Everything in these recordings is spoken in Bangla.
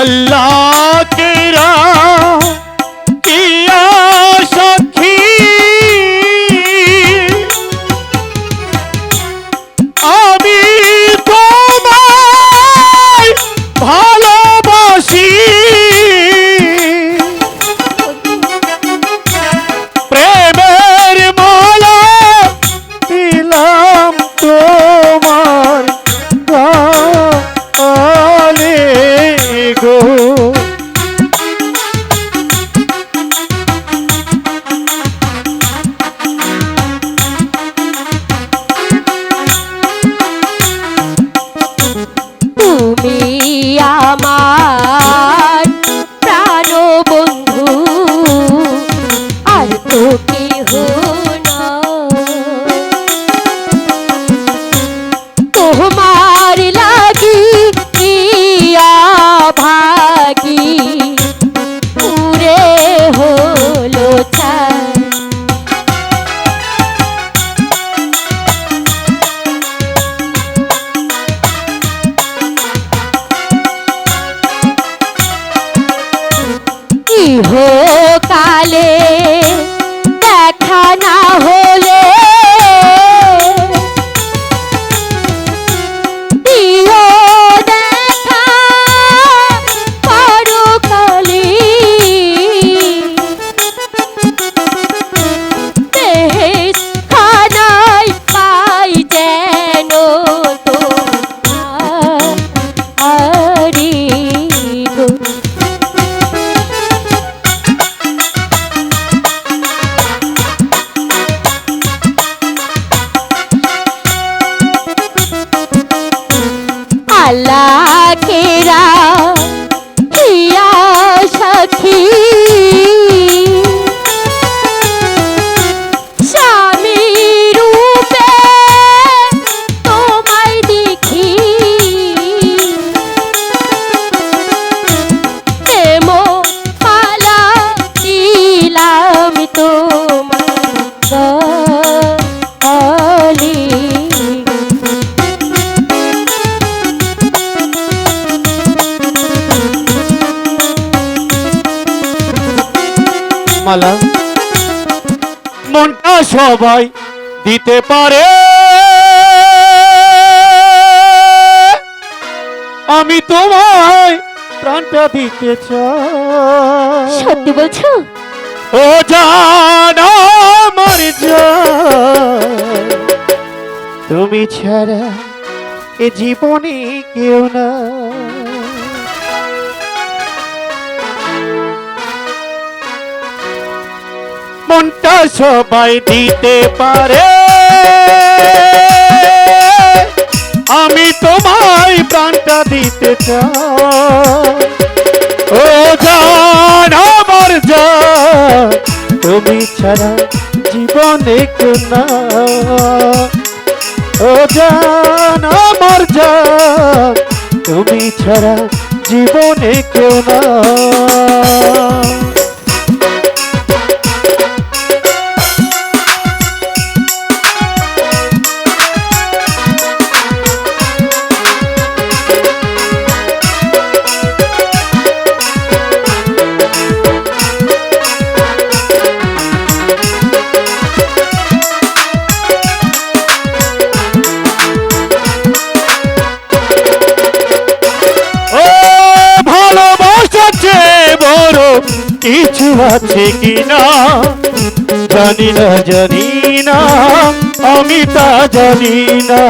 अल्लाह केरा किया सखी आमी তোমায় ভালোবাসি প্রেমের মালা দিলাম তোমার গালে গো তুমি আমার প্রাণ বন্ধু আর তো কেহ নয়। তোমার লাগি প্রিয়া ভাগি পুরে হলো ছাই। ইহকালে দেখা না হলে দিও দেখা পরকালে দেশ খানায় পাই যেন তোমারি গো। अल्लाह केरा किया सखी स्वामी रूपे তোমায় দেখি প্রেম মালা দিলাম তোমার গালে। মালা মনটা সবাই দিতে পারে আমি তোমায় প্রাণটা দিতে চাই। সত্যি বলছো? ও জান আমার জান তুমি ছাড়া এ জীবনে কেউ না। মনটা সবাই দিতে পারে আমি তোমায় প্রাণটা দিতে চাই। ও জান আমার জান তুমি ছাড়া জীবনে কেউ না। ও জান আমার জান তুমি ছাড়া জীবনে কেউ না। কিছু আছে কিনা জানি না জানি না আমি তা জানি না।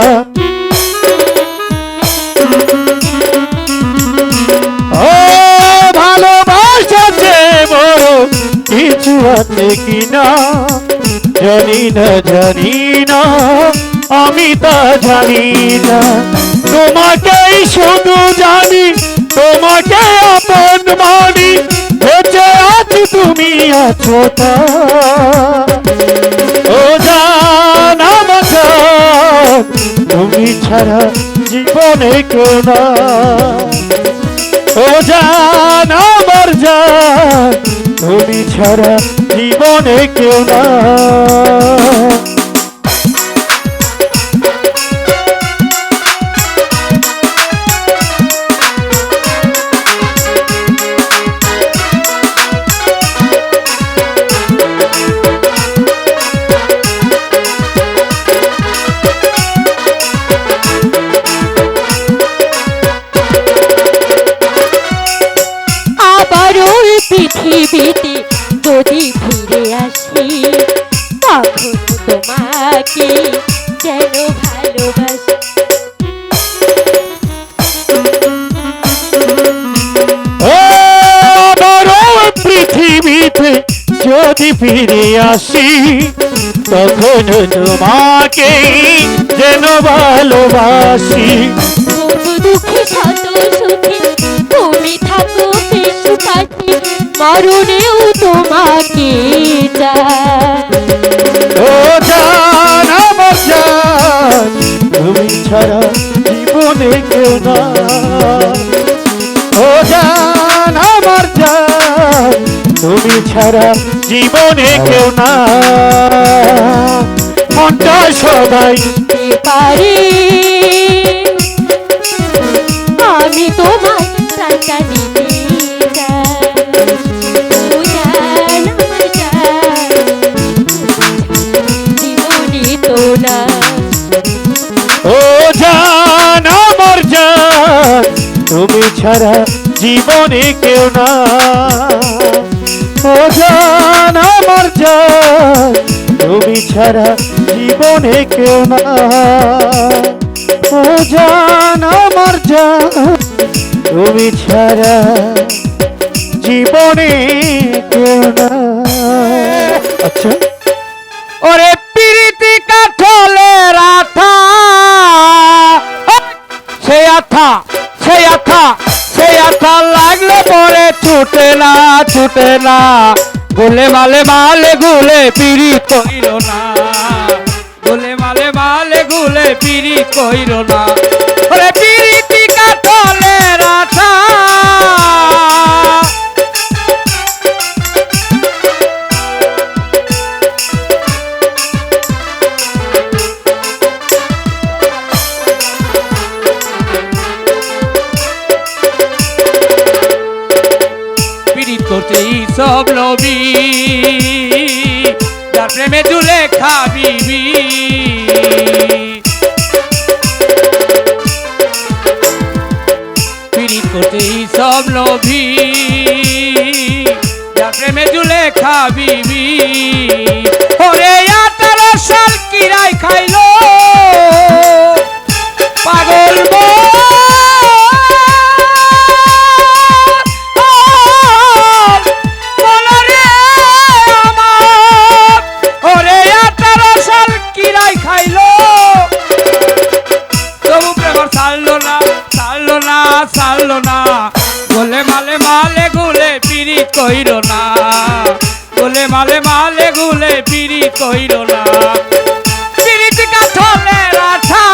ও ভালোবাসাতে বড় কিছু আছে কিনা জানি না জানি না আমি তা জানি না। তোমাকেই শুধু জানি তোমাকে আপন মানি বেঁচে আছি তুমি আছো তা। ও জান আমার জান তুমি ছাড়া জীবনে কেউ না। ও জান আমার জান তুমি ছাড়া জীবনে কেউ না। যদি ফিরে আসি তখন তোমাকে যেন ভালোবাসি। সুখ দুঃখে শত সুখে তুমি থাকো বেশ পাশে, মরণেও তোমাকে চাই। ও জান আমার জান, তুমি ছাড়া জীবনে কেউ না। ও জান আমার জান, তুমি ছাড়া জীবনে কেউ না। মনটা সবাই পারি আমি তোমায় প্রাণটা দিতে চাই। ও জান আমার জান, জীবনে তো না। ও জান আমার জান, তুমি ছাড়া জীবনে কেউ না। ও জান আমার জান, তুমি ছাড়া জীবনে কেউ না। ও জান আমার জান, তুমি ছাড়া জীবনে কেউ না। আচ্ছা, ওরে পিরিতি কাঠলের আঠা, সেই আঠা সেই আঠা সেই আঠা লাগলে পরে ছুটে না ছুটে না। গোলে মালে মালে গুলে পিরি কইল না, গোলে মালে মালে গুলে পিরি কইল না। ওরে পিরিতি কাঠলের আঠা, করতে সব নবী, যার প্রেমে ঝুলে খাবিবি। পীড়িত করতে সব নবী, যার প্রেমে ঝুলে খাবিবি। ওরে 18 সাল কিরাই খাইলো পাগল ছাড়লো না। গোলে মালে মালে গুলে পিরিত কইর না, গোলে মালে মালে গুলে পিরিত কইর না। পিরিত কাঠলের আঠা,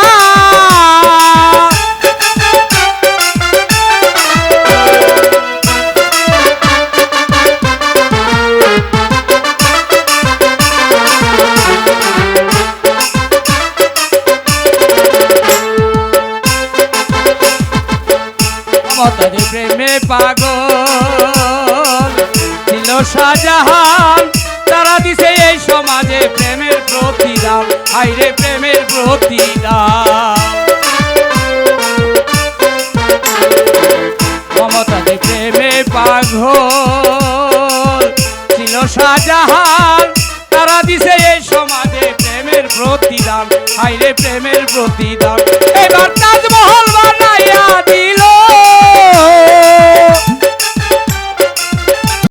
তাদের প্রেমে পাগল ছিল শাহজাহান, তারা দিছে এই সমাজে প্রেমের প্রতিদান। হাইরে প্রেমের প্রতিদান। মমতাদের প্রেমে পাগল ছিল শাহজাহান, তারা দিছে এই সমাজে প্রেমের প্রতিদান। হাইরে প্রেমের প্রতিদান। এবার তাজমহল